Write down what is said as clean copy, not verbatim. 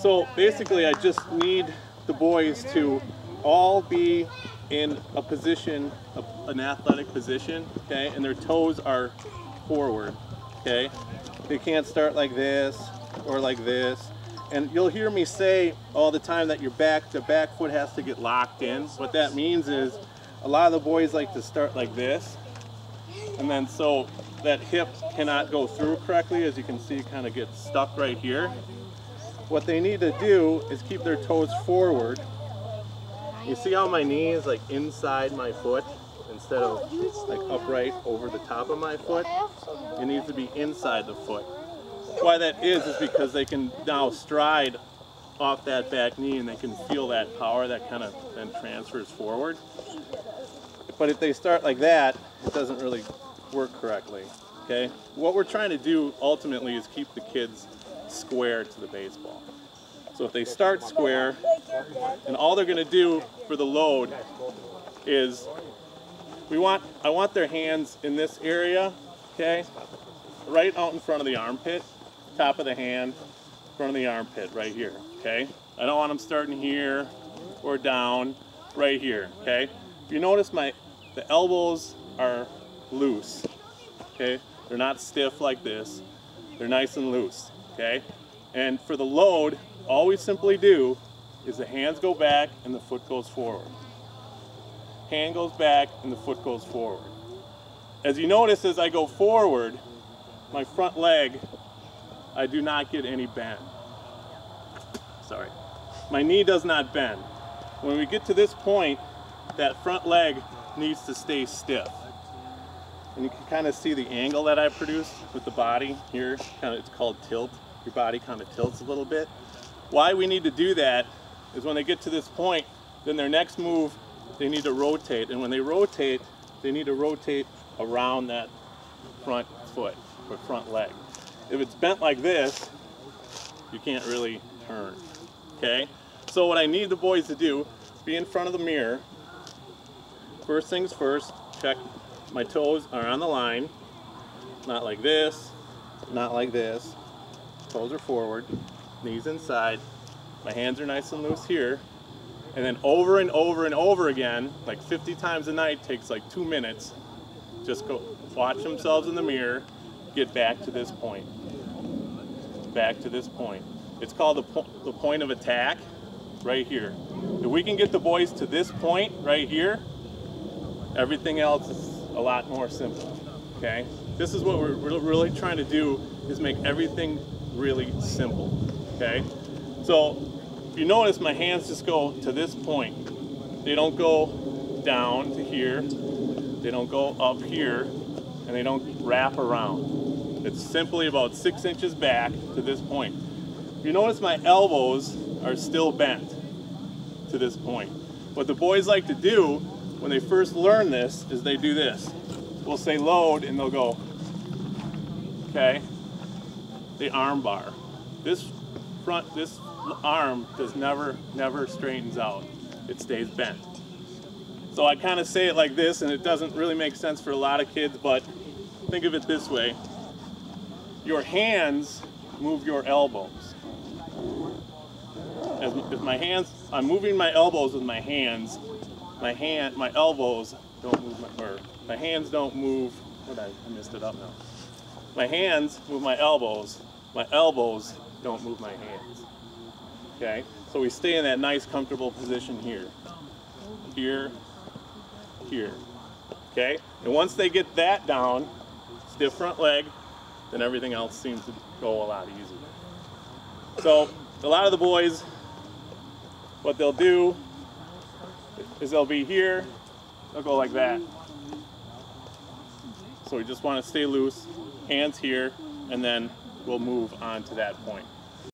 So basically I just need the boys to all be in a position, an athletic position, okay, and their toes are forward, okay. They can't start like this or like this. And you'll hear me say all the time that the back foot has to get locked in. What that means is a lot of the boys like to start like this, and then so that hip cannot go through correctly. As you can see, it kind of gets stuck right here. What they need to do is keep their toes forward. You see how my knee is like inside my foot instead of like upright over the top of my foot? It needs to be inside the foot. Why that is because they can now stride off that back knee and they can feel that power that kind of then transfers forward. But if they start like that, it doesn't really work correctly, okay? What we're trying to do ultimately is keep the kids square to the baseball. So if they start square, and all they're gonna do for the load is, I want their hands in this area, okay? Right out in front of the armpit, top of the hand, front of the armpit, right here, okay? I don't want them starting here or down, right here, okay? If you notice the elbows are loose, okay? They're not stiff like this, they're nice and loose, okay? And for the load, all we simply do is the hands go back and the foot goes forward. Hand goes back and the foot goes forward. As you notice, as I go forward, my front leg, I do not get any bend. Sorry. My knee does not bend. When we get to this point, that front leg needs to stay stiff. And you can kind of see the angle that I produce with the body here. It's called tilt. Your body kind of tilts a little bit. Why we need to do that is when they get to this point, then their next move, they need to rotate. And when they rotate, they need to rotate around that front foot or front leg. If it's bent like this, you can't really turn, okay? So what I need the boys to do, be in front of the mirror. First things first, check my toes are on the line. Not like this, not like this. Toes are forward, knees inside. My hands are nice and loose here. And then over and over and over again, like 50 times a night, takes like 2 minutes. Just go watch themselves in the mirror, get back to this point. Back to this point. It's called the point of attack, right here. If we can get the boys to this point right here, everything else is a lot more simple, okay? This is what we're really trying to do, is make everything really simple, okay? So if you notice, my hands just go to this point. They don't go down to here, they don't go up here, and they don't wrap around. It's simply about 6 inches back to this point. If you notice, my elbows are still bent to this point. What the boys like to do when they first learn this is they do this. We'll say load and they'll go, okay? The arm bar. This arm does never straightens out. It stays bent. So I kind of say it like this, and it doesn't really make sense for a lot of kids, but think of it this way. Your hands move your elbows. If my hands, I'm moving my elbows with my hands, my elbows don't move, my hands don't move, I messed it up now. My hands move my elbows don't move my hands. Okay, so we stay in that nice comfortable position here. Here, here. Okay, and once they get that down, stiff front leg, then everything else seems to go a lot easier. So a lot of the boys, what they'll do is they'll be here, they'll go like that. So we just want to stay loose, hands here, and then we'll move on to that point.